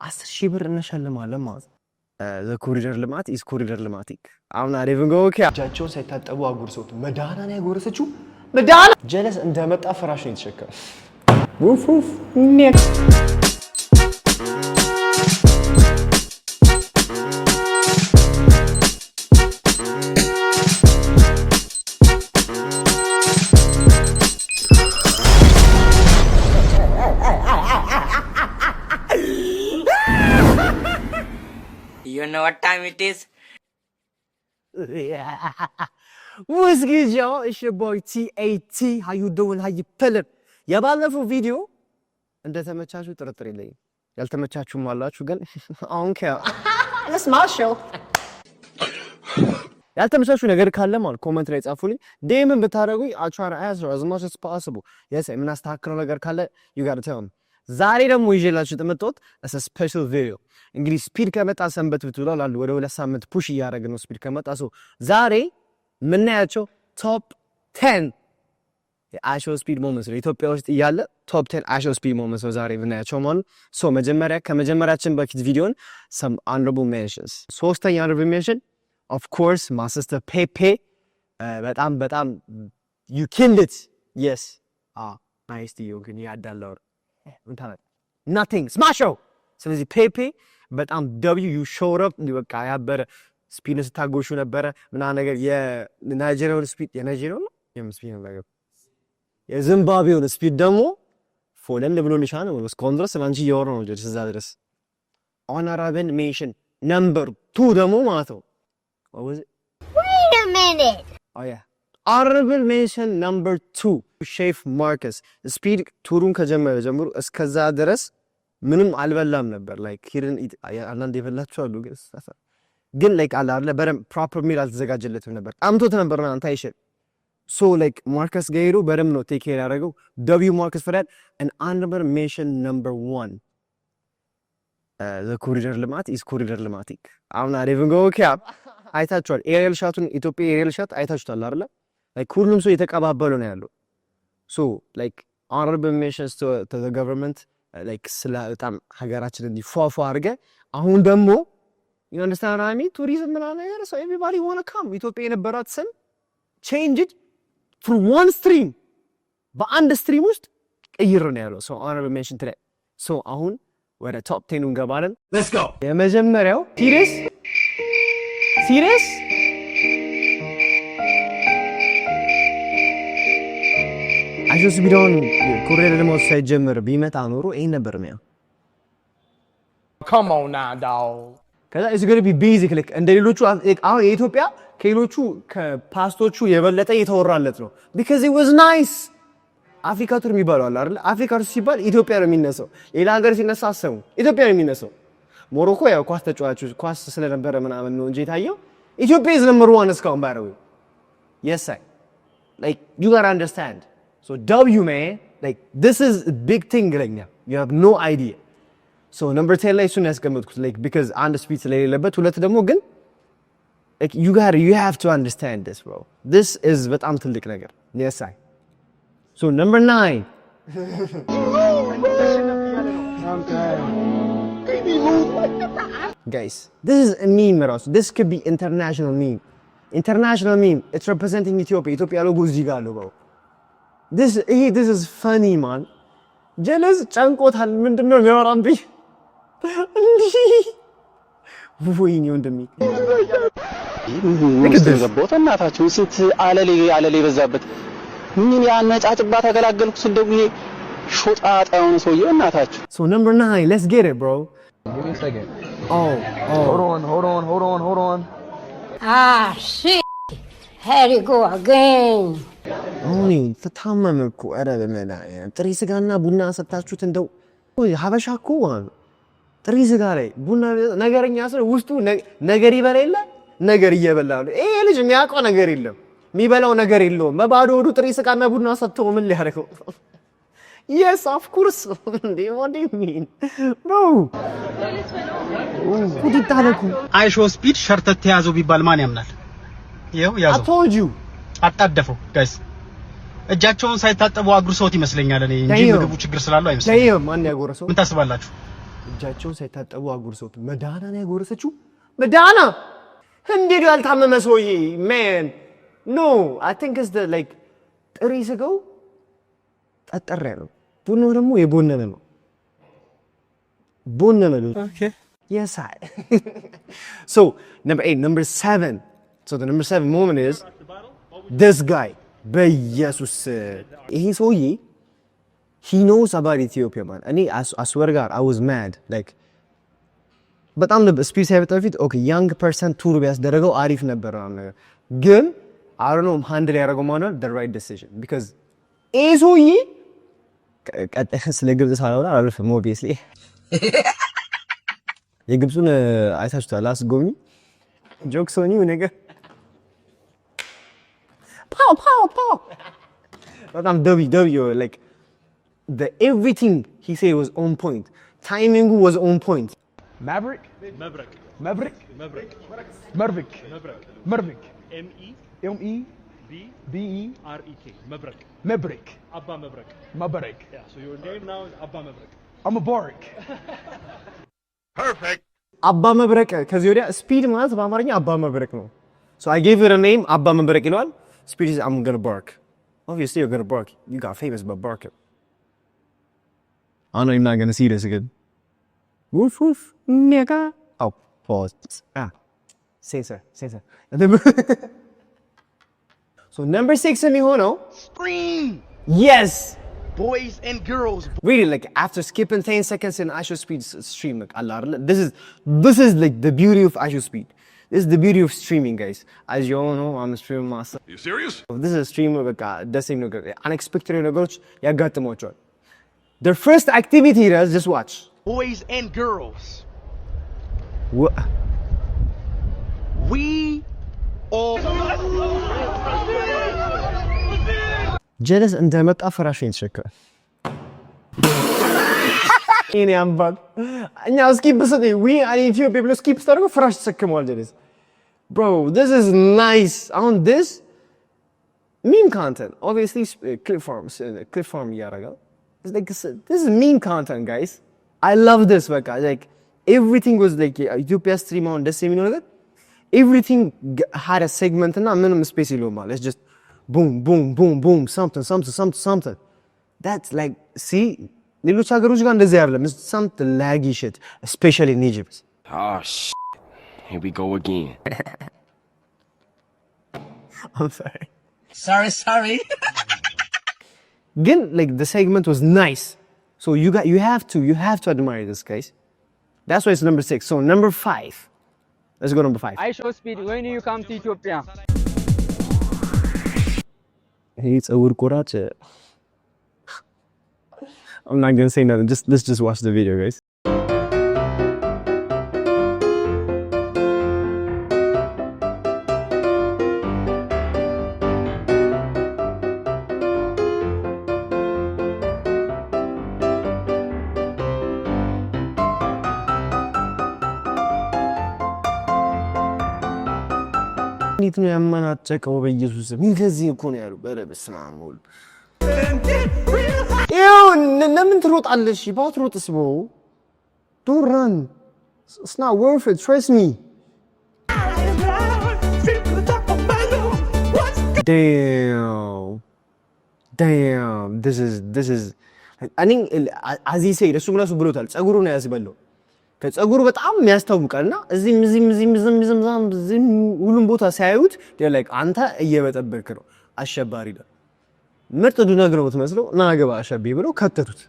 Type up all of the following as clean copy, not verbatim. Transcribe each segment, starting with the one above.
10,000 ብር እንሸልማለን ማለት ነው። ኮሪደር ልማት ኢዝ ኮሪደር ልማቲክ አሁን አሪቭን ጎ ኦኬ እጃቸውን ሳይታጠቡ አጉርሰውት መዳናን ያጎረሰችው መዳና ጀለስ እንደመጣ ፍራሽ ነው የተሸከመው። ውፍ ውፍ ኔክስት You know what time it is? What's good, y'all? It's your boy TAT. How you doing? How you feeling? የባለፈው ቪዲዮ እንደተመቻችሁ ጥርጥር የለኝም። ያልተመቻችሁም አላችሁ ግን አሁን let's smash show ያልተመቻችሁ ነገር ካለ ማለት ኮሜንት ላይ ጻፉልኝ። ዴምን ብታረጉኝ I'll try to answer as much as possible. Yes, የምናስተካክለው ነገር ካለ you got to tell me. ዛሬ ደግሞ ይዤላችሁ ተመጣጣት as a special video እንግዲህ ስፒድ ከመጣ ሰንበት ብትውላል አሉ ወደ 2 ሳምንት ፑሽ እያደረግን ነው ስፒድ ከመጣ ዛሬ ምናያቸው ቶፕ 10 የአሾ ስፒድ ሞመንትስ ኢትዮጵያ ውስጥ እያለ ቶፕ 10 አሾ ስፒድ ሞመንትስ ዛሬ ምናያቸው ማለት መጀመሪያ ከመጀመሪያችን በፊት ቪዲዮን some honorable mentions ሶስተኛ honorable mention of course my sister Pepe በጣም you killed it yes nice to you ግን ያዳለው nothing smash show ስለዚህ ፔፔ በጣም you showed up በቃ ያበረ ስፒድ ስታጎሹ ነበር ምና ነገር የናይጄሪያውን ስፒድ የናይጄሪያው ነው የምስፒድ ነገር የዚምባብዌውን ስፒድ ደግሞ ፎለን ብሎ ልሻን ነው እስኮንድረስ ማንጂ የወር ነው ጀርስ እዛ ድረስ honorable mention number 2 ደግሞ ማለት ነው what was it wait a minute oh yeah honorable mention number 2 ሼፍ ማርከስ ስፒድ ቱሩን ከጀመረ ጀምሮ እስከዛ ድረስ ምንም አልበላም ነበር ላይክ ሂድን አንዳንድ የበላችሁ አሉ ግን ላይክ አለ አይደል በደም ፕሮፐር ሚል አልተዘጋጀለትም ነበር አምቶት ነበር አንተ አይሸል ሶ ላይክ ማርከስ ጋይሩ በደም ነው ቴክ ኬር ያደረገው ደብሊው ማርከስ for that and honorable mention number 1 the corridor ልማት is corridor ልማቲክ አሁን አሪቭን ጎ ኦኬ አይታችኋል ኤሪያል ሻቱን ኢትዮጵያ ኤሪያል ሻት አይታችኋል አይደል ላይክ ሁሉም ሰው የተቀባበሉ ነው ያለው so like honorable mentions to the government like በጣም ሀገራችንን እንዲፏፏ አድርገ አሁን ደግሞ you understand what I mean tourism ምናምን ነገር so everybody want to come ኢትዮጵያ የነበራት ስም change it through one stream በአንድ ስትሪም ውስጥ ቀይር ነው ያለው so honorable mention today so አሁን ወደ top 10 እንገባለን let's go የመጀመሪያው serious አሾ ስፒድን ኮሪደር ልማት ሳይጀምር ቢመጣ ኖሮ ይሄን ነበር ነው come on now dog ከዛ it's going to be basic like እንደ ሌሎቹ አሁን የኢትዮጵያ ከሌሎቹ ከፓስቶቹ የበለጠ የተወራለት ነው because it was nice አፍሪካ ቱር የሚባለው አለ አይደል አፍሪካ ቱር ሲባል ኢትዮጵያ ነው የሚነሳው ሌላ ሀገር ሲነሳ አሰሙ ኢትዮጵያ ነው የሚነሳው ሞሮኮ ያው ኳስ ተጫዋቾች ኳስ ስለነበረ ምናምን ነው እንጂ ታየው ኢትዮጵያ is number 1 እስካሁን by the way yes I like you got to understand so W man like this is a big thing right now you have no idea so number 10 ላይ እሱን ያስቀመጥኩት like because አንድ ስፒድ ስለሌለበት ሁለት ደግሞ ግን like you have to understand this bro this is በጣም ትልቅ ነገር yes I so number 9 guys this is a meme ራሱ this could be international meme it's representing Ethiopia logo እዚህ ጋር አለው bro this is funny man jealous ጫንቆታል ምንድነው የሚያወራብኝ ወይኔ ወንድሜ ለከደረቦት እናታችሁ ስንት አለሌ በዛበት ምን ያነጫጭባ ተገላገልኩ ስደው ይሄ ሾጣጣውን ሰውዬው እናታችሁ so number 9 let's get it bro give me a second hold on shit here you go again ኦኒ ተታመምኩ አረ በመላ ጥሪ ስጋና ቡና ሰጣችሁት እንደው ሀበሻ እኮ ጥሪ ስጋ ላይ ቡና ነገርኛ ሰው ውስጡ ነገር ይበላል ነገር እየበላሉ ይሄ ልጅ የሚያውቀው ነገር የለም የሚበላው ነገር የለውም በባዶ ወዱ ጥሪ ስጋና ቡና ሰጥተው ምን ሊያደርገው yes of course what do you mean bro ኩዲታለኩ አይሾ ስፒድ ሸርተት ተያዘው ቢባል ማን ያምናል ይሄው ያዘው I told you አጣደፈው ጋይስ እጃቸውን ሳይታጠቡ አጉርሰውት ይመስለኛል እኔ እንጂ ምግቡ ችግር ስላለው አይመስልም ማን ያጎረሰው ምን ታስባላችሁ እጃቸውን ሳይታጠቡ አጉርሰውት መዳና ነው ያጎረሰችው። መዳና እንዴት ያልታመመ ሰውዬ man no I think it's the like ጥሬ ስጋው ጠጠር ያለው ቡናው ደግሞ የቦነነ ነው ቦነነ ነው okay yes I so number 8 number 7 so the number 7 moment is this guy በኢየሱስ ይሄ ሰውዬ he knows about Ethiopia man and I swear to God I was mad like በጣም ስፒድ ሳይበጣ በፊት ኦኬ young person ቱር ቢያስደረገው አሪፍ ነበር ነገር ግን I don't know ሃንድል ያደረገው ማለት the right decision because ይሄ ሰውዬ ስለ ግብጽ ሳላወራ አልፈም obviously የግብጹን አይታችኋል አስጎብኝ ጆክ ሶኒው ነገር ፓው በጣም ደብዩ like the everything he said was on point timing was on point Maverick? Maverick. Maverick? Maverick. Maverick. Maverick. Maverick. M-E. M-E. B. B-E. R-E-K. Maverick. Maverick. Abba Maverick. Maverick. Yeah, so your name now is Abba Maverick. I'm a bark. Perfect. አባ መብረቅ ከዚህ ወዲያ ስፒድ ማለት በአማርኛ አባ መብረቅ ነው so I gave it a name አባ መብረቅ ይለዋል speed is I'm gonna bark obviously you're gonna bark you got famous by barking I know you're not gonna see this again woof woof nigga oh pause censor so number 6 የሚሆነው Scream! yes Boys and girls. really like after skipping 10 seconds in Asho Speed stream like Allah this is like the beauty of Asho Speed this is the beauty of streaming guys as you all know I'm a streamer master You serious? this is a streamer በቃ ደስ የሚል ነገር unexpected ነገሮች ያጋጥሟቸዋል their first activity is just watch Boys and girls. what We all. ጀለስ እንደመጣ ፍራሽን ተሸከረ እኔ አምባል እኛ ስኪፕ ስለ we are Ethiopia ብሎ ስኪፕ ስታደርጉ ፍራሽ ተሸክመዋል ጀለስ bro this is nice on this meme content obviously clip farm ያረጋል it's like this is meme content guys I love this በቃ like everything was like Ethiopia stream on the same ነገር everything had a segment እና ምንም ስፔስ የለውም ማለት it's just boom boom boom boom something that's like see ሌሎች ሀገሮች ጋር እንደዚህ አይደለም it's something laggy shit especially in Egypt Oh shit. Here we go again. I'm sorry again like the segment was nice so you have to admire this guys that's why it's number 6 so number 5 let's go number 5 I show speed when you come to Ethiopia. hey it's a ቆራጭ I'm not gonna say nothing let's just watch the video guys እንዴት ነው ያመናጨቀው በኢየሱስ ምን ከዚህ እኮ ነው ያለው በስመ አብ ወልድ ለምን ትሮጣለሽ ባትሮጥስ ብሮ don't run it's not worth it trust me damn this is I think as he said እሱ ራሱ ብሎታል ጸጉሩ ነው ያስበለው ከጸጉሩ በጣም የሚያስታውቃልና እዚህም ሁሉም ቦታ ሲያዩት like አንተ እየበጠበክ ነው አሸባሪ ነው ምርጥ ዱነግ ነው የምትመስለው እና ገባ አሸቢ ብለው ከተቱት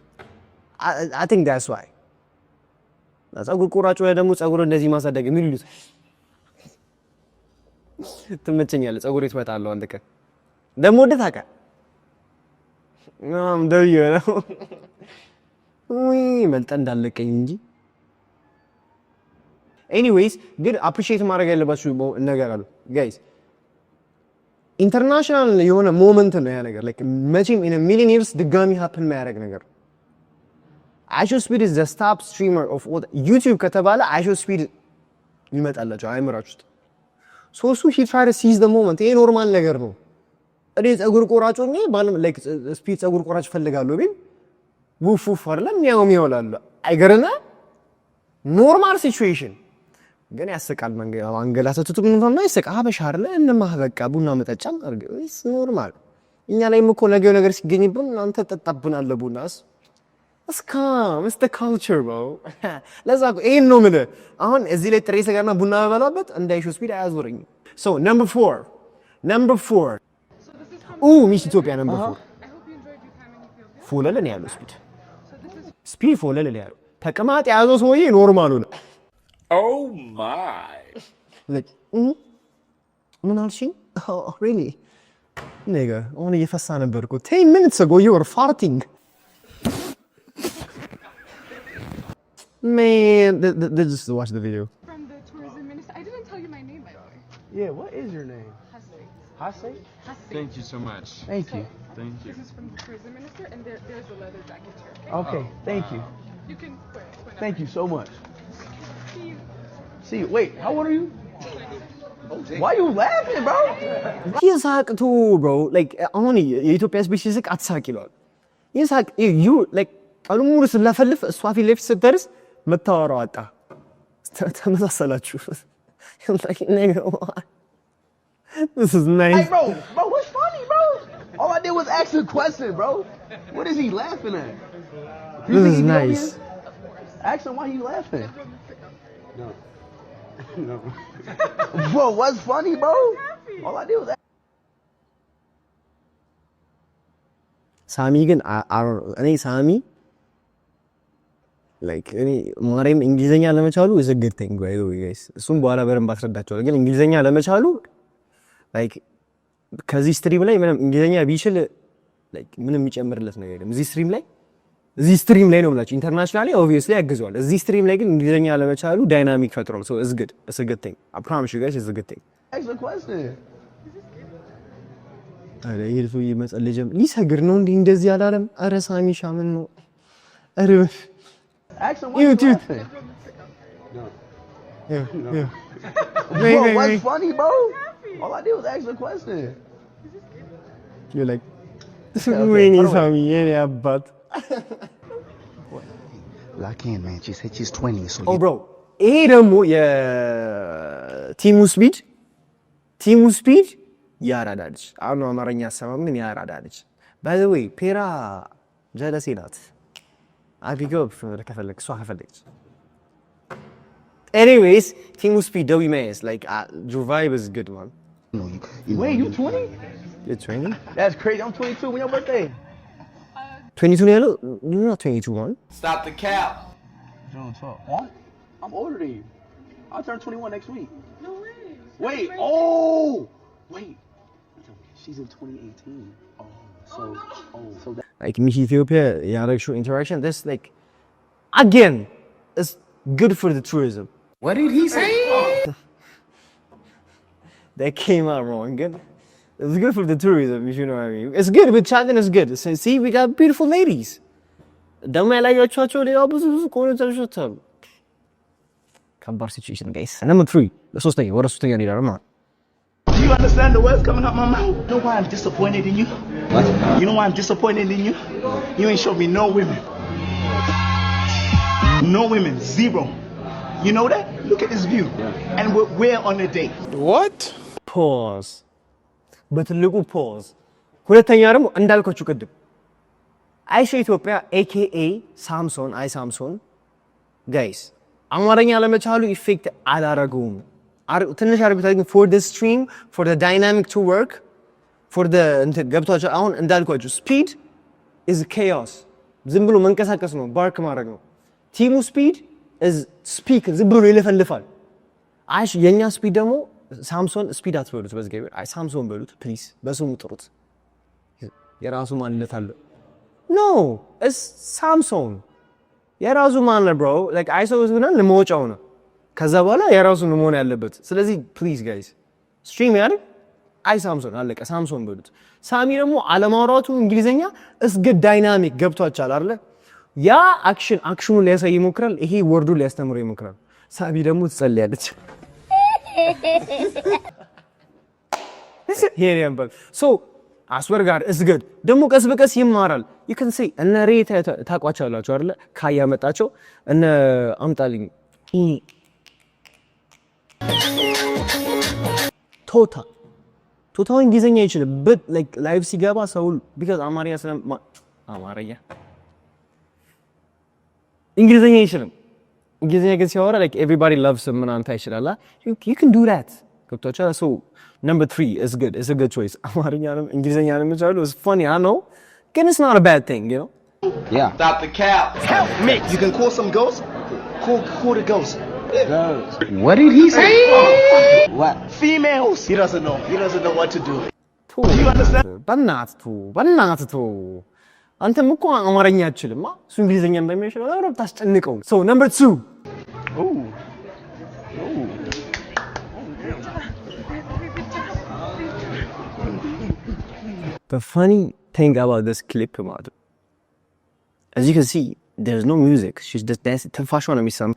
I think that's why ጸጉር ቆራጩ ላይ ደግሞ ጸጉር እንደዚህ ማሳደግ የሚሉት ትመቸኛለህ ጸጉር ይትመጣለው አንድ ቀን ደግሞ ወደታ ቀን ደውዬ ነው ወይ መልጠ እንዳለቀኝ እንጂ anyways good appreciate ማድረግ ያለባችሁ ነገር አሉ guys ኢንተርናሽናል የሆነ ሞመንት ነው ያ ነገር like መቼም in a million years ድጋሚ happen ማያደርግ ነገር Asho Speed is the top streamer of all YouTube ከተባለ Asho Speed ይመጣላችሁ አይምራችሁት so he try to seize the moment ይሄ ኖርማል ነገር ነው እኔ ጸጉር ቆራጭ ሆኜ ባለም like ስፒድ ጸጉር ቆራጭ ፈልጋለሁ ቢል ውፍ አይደለም ያው ይወላል አይገርና ኖርማል ሲቹዌሽን ግን ያስቃል። አንገላታቱት ምን ነው ያስቃ ሀበሻ አይደለ እንማ በቃ ቡና መጠጫም አርገስ ኖርማል። እኛ ላይም እኮ ነገው ነገር ሲገኝብን አንተ ተጣጣብናል ቡናስ እስካ Mr. Culture bro ለዛ ይሄን ነው ምን አሁን እዚህ ላይ ጥሬ ስጋና ቡና በበላበት እንዳይሹ ስፒድ አያዞረኝ። So number 4 ሚስ ኢትዮጵያ number 4 ፎለለ ነው ያለው ስፒድ ፎለለ ነው ያለው ተቀማጥ ያዘው ሰውዬ ኖርማሉ ነው። Oh my. Like, ምን አልሽኝ? Oh, really? Nigga, only እየፈሳ ነበር እኮ 10 minutes ago you were farting. Man, just watch the video. From the tourism minister. I didn't tell you my name, by the way. Yeah, what is your name? Hase? Thank you so much. Thank you. Thank you. This is from the tourism minister, and there's a leather jacket here. Okay, thank you. You can wear it whenever. Thank you so much. See you. See, wait, how old are you? Why you laughing, bro? ይሳቅቱ bro, like አሁን የኢትዮጵያ ስፔሲስ አትሳቅ ይላል። ይሳቅ you like ቀኑ ሙሉ ስለፈልፍ እሷ ፊት ለፊት ስትደርስ መታወራው አጣ ተመሳሰላችሁ። Like nigga, this is nice. Hey, bro, what's funny, bro? All I did was ask a question, bro. What is he laughing at? This is nice. Ask him why he laughing. No. Bro, what's funny, bro? All I did was ask. Sami ግን እኔ ሳሚ like እኔ ማርያም እንግሊዘኛ ለመቻሉ is a good thing by the way guys እሱም በኋላ በደንብ አስረዳቸዋለሁ። ግን እንግሊዘኛ ለመቻሉ like ከዚህ ስትሪም ላይ ምንም እንግሊዘኛ ቢችል like ምንም የሚጨምርለት ነገር የለም። እዚህ ስትሪም ላይ ነው ብላችሁ ኢንተርናሽናሊ obviously ያግዘዋል። እዚህ ስትሪም ላይ ግን እንግሊዘኛ ለመቻሉ ዳይናሚክ ፈጥሯል። so it's a good thing. I promise you guys it's a good thing. Ask a question. አረ ይልፉ ይመጸልጀም ሊሰግር ነው እንደዚህ ያላለም። አረ ሳሚ ሻምን ነው አረ Ask him why you laughing. Yeah. Bro, what's funny, bro? All I did was ask a question. You're like waiting Sami የኔ አባት. Lock in, man. She said she's 20, so Oh bro, ይሄ ደግሞ የቲሙ ስፒድ ያራዳልሽ። አሁን አማርኛ አሰማም ግን ያራዳልሽ። By the way, ፔራ ጀለሴ ናት። አቢጎብ ከፈለክ እሷ ከፈለች። Anyways, ቲሙ ስፒድ ደዊ ማይስ like your vibe is good man. Wait, you 20? You're 20? That's crazy. I'm 22. When your birthday? 22 ነው ያለው? You're not 22 man. Stop the cap. June 12th. What? I'm older than you. I'll turn 21 next week. No way. Wait. Oh. Wait. She's in 2018. So that. Like Miss Ethiopia ያረግሽው interaction this like again is good for the tourism. What did he say? That came out wrong again. It's good for the tourism, you know what I mean. It's good with China is good. So, see we got beautiful ladies. ደግሞ ያላያችኋቸው ሌላ ብዙ ኮንተንቶች አሉ። ከባድ ሲቹዌሽን guys. Number 3 ለሶስተኛ ወደ ሶስተኛ እንሄዳለን ማለት Do you understand the words coming out my mouth? You know why I'm disappointed in you? What? You know why I'm disappointed in you? You ain't showed me no women. No women. Zero. You know that? Look at this view. Yeah. And we're on a date. What? pause. በትልቁ pause. ሁለተኛ ደግሞ እንዳልኳችሁ ቅድም አይሻ ኢትዮጵያ AKA ሳምሶን ሳምሶን guys አማርኛ ለመቻሉ ኢፌክት አላረገውም። ትንሽ አርቢታ ግን for the stream for the dynamic to work for the ገብቷችሁ አሁን እንዳልኳችሁ speed is chaos ዝም ብሎ መንቀሳቀስ ነው ባርክ ማድረግ ነው። ቲሙ speed is speak ዝም ብሎ ይለፈልፋል። አይሽ የኛ speed ደግሞ ሳምሶን speed አትበሉት በዝገብ ሳምሶን በሉት ፕሊዝ በስሙ ጥሩት የራሱ ማንነት አለ። no it's ሳምሶን የራሱ ማንነት bro like አይሶስ ብለን ለመውጫው ነው ከዛ በኋላ የራሱ ነው መሆን ያለበት። ስለዚህ ፕሊዝ ጋይስ ስትሪም ያድርግ ሳምሶን አለቀ ሳምሶን በሉት። ሳሚ ደግሞ አለማውራቱ እንግሊዘኛ is good dynamic ገብቷችኋል አይደል? ያ አክሽኑ ሊያሳይ ይሞክራል፣ ይሄ ወርዱ ሊያስተምር ይሞክራል። ሳሚ ደግሞ ትጸልያለች። here I am so I swear God is good ደግሞ ቀስ በቀስ ይማራል። you can say እነ ሬት ታቋቻላችሁ አይደል? ካያ መጣቸው እነ አምጣልኝ ቶታል እንግሊዝኛ አይችልም but like ላይቭ ሲገባ ሰው because አማርኛ አማርኛ እንግሊዝኛ አይችልም። እንግሊዝኛ ግን ሲያወራ like everybody loves him ምናምን ታይችላል። you can do that ገብቶሻል? so number 3 is good. It's a good choice. አማርኛንም እንግሊዝኛንም ይችላል. It's funny, I know. ግን it's not a bad thing, you know? Yeah. Stop the cap. Help me. You can call some ghosts. Call the ghosts. What did he say? What? Females. He doesn't know. He doesn't know what to do. በእናትህ አንተም እኮ አማርኛ አትችልም እሱ እንግሊዝኛ እንደሚችል አረብ ታስጨንቀው so number 2 The funny thing about this clip ማለት as you can see there's no music, she's just dancing ትንፋሿ ነው የሚሰማ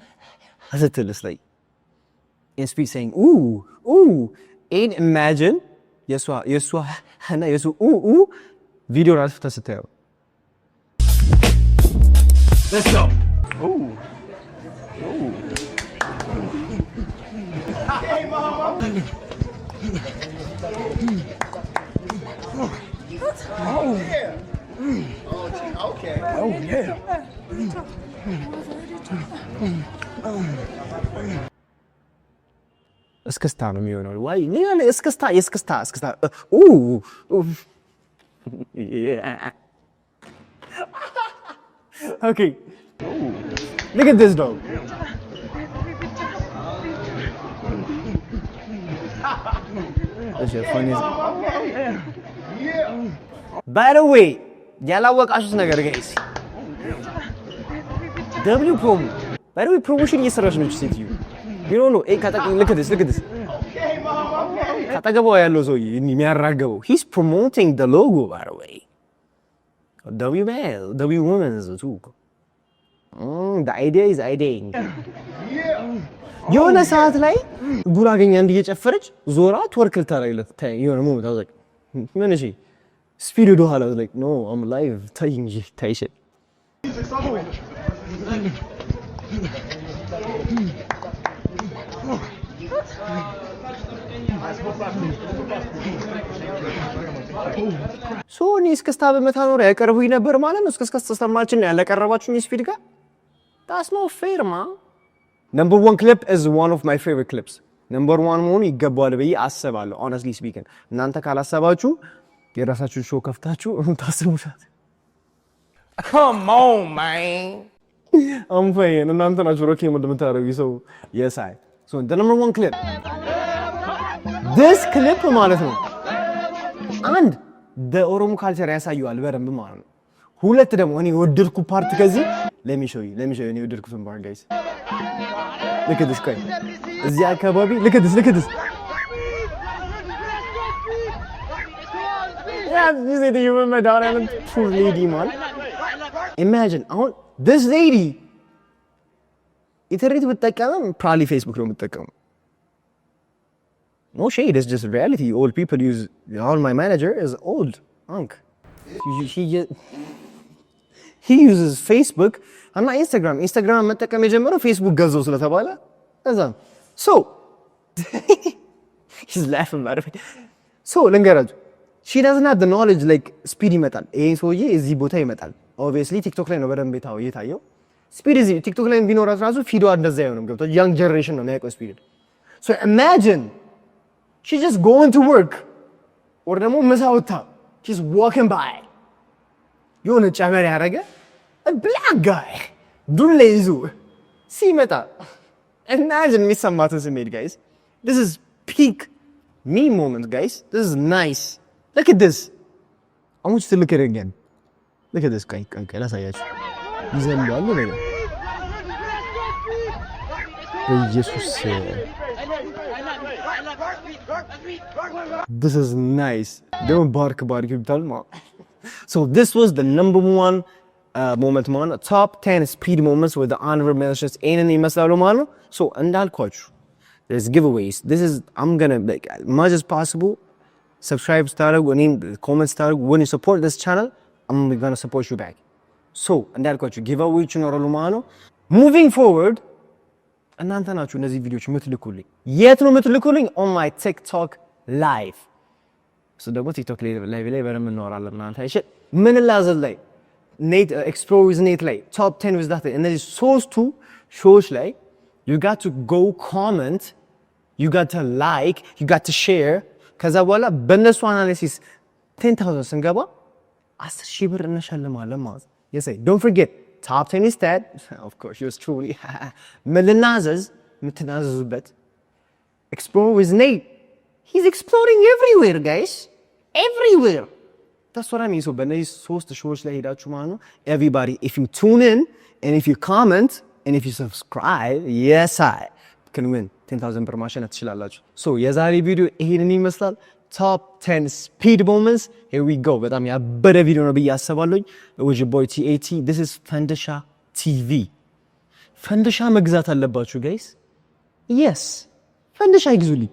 ስትልስ ላይ and speak saying ooh and imagine የሷ እና የሱ ቪዲዮ ራሱ ተስታየው Let's go. Hey, mama. Oh, yeah. Okay. Oh, yeah. እስክስታ ነው የሚሆነው ወይ እስክስታ okay look at this dog that's your funniest by the way ያላወቃችሁት ነገር guys w promo by the way promotion እየሰራች ነው ሴትዮ you don't know look at this ካጠገቧ ያለው ሰው የሚያራገበው he's promoting the logo by the way W male, W women is too. The idea is idea. የሆነ ሰዓት ላይ ጉራገኛ እንዲየጨፈረች ዞራ ትወርክ ልታረግለት ታይ የሆነ ሞመንት አውዘቅ ምን እሺ ስፒድ ወደ ኋላ like no I'm live ታይ እንጂ ታይሽ ሶ እኔ እስክስታ በመታ ኖር ያቀርቡኝ ነበር ማለት ነው። እስክስታ ተሰማችን ያለቀረባችሁኝ ስፒድ ጋር that's no fair man. Number 1 clip is one of my favorite clips. Number 1 መሆኑ ይገባዋል ብዬ አስባለሁ honestly speaking. እናንተ ካላሰባችሁ የራሳችሁን ሾው ከፍታችሁ ታስቡሻት። Come on, man. I'm fine. እናንተ ናችሁ ሮኬ እንደምታረጉ ሰው yes I. So the number 1 clip. This clip ማለት ነው አንድ በኦሮሞ ካልቸር ያሳየዋል በደንብ ማለት ነው። ሁለት ደግሞ እኔ ወደድኩ ፓርት ከዚህ let me show you እኔ ወደድኩትን ፓርት guys look at this guy እዚህ አካባቢ look at this yeah this is the human madonna poor lady man imagine አሁን this lady ኢንተርኔት ብትጠቀም probably Facebook ነው የምትጠቀመው. No shade, it's just reality. Old people use. All my manager is old, Unc. He uses Facebook and not Instagram. Instagram መጠቀም የጀመረው Facebook ገዘው ስለተባለ እዛ so he's laughing about it. So ልንገራችሁ she doesn't have the knowledge like speed ይመጣል ይሄ ሰውዬ እዚህ ቦታ ይመጣል obviously TikTok ላይ ነው በደንብ የታየው speed እዚህ TikTok ላይ ቢኖራት ራሱ ፊዷ እንደዛ አይሆንም ገብቶ young generation ነው የሚያውቀው speed so imagine she's just going to work or ደግሞ ምሳውታ she's walking by የሆነ ጨመር ያደረገ a black guy ዱላ ይዞ ሲመጣ imagine የሚሰማትን ስሜት guys this is peak me moment guys this is nice look at this I want you to look at it again look at this guy ላሳያችሁ ይዘምራል ነው በኢየሱስ this is nice don't bark ይባል so this was the number 1 moment man top 10 speed moments with the honorable mentions ይሄንን ይመስላሉ ማለት ነው so እንዳልኳችሁ there's giveaways this is I'm gonna like as much as possible subscribe ስታደርጉ እኔን comment ስታደርጉ when you support this channel I'm gonna support you back so እንዳልኳችሁ giveaways ይኖራሉ ማለት ነው moving forward እናንተ ናችሁ እነዚህ ቪዲዮዎች የምትልኩልኝ። የት ነው የምትልኩልኝ? ኦን ማይ ቲክቶክ ላይቭ። እሱ ደግሞ ቲክቶክ ላይቭ ላይ በደንብ እናወራለን። እናንተ አይሽ ምን ላዘዝ ላይ ኔት ኤክስፕሎር ዊዝ ኔት ላይ ቶፕ 10 ዊዝ ዳት እነዚህ ሶስቱ ሾዎች ላይ you got to go comment, you got to like, you got to share። ከዛ በኋላ በእነሱ አናሊሲስ 10,000 ስንገባ 10,000 ብር እንሸልማለን ማለት ነው። yes don't forget top 10 is that of course yours truly ምልናዘዝ የምትናዘዙበት explore with Nate. He's exploring everywhere guys, everywhere. that's what I mean. so በእነዚህ ሶስት ሾዎች ላይ ሄዳችሁ ማለት ነው everybody if you tune in and if you comment and if you subscribe, yes I can win 10,000 ብር ማሸነፍ ትችላላችሁ። so የዛሬ ቪዲዮ ይሄንን ይመስላል። top 10 speed moments, here we go። በጣም ያበደ ቪዲዮ ነው ብዬ አስባለሁኝ። with your boy TAT, this is ፈንድሻ TV። ፈንድሻ መግዛት አለባችሁ guys, yes ፈንድሻ ይግዙልኝ።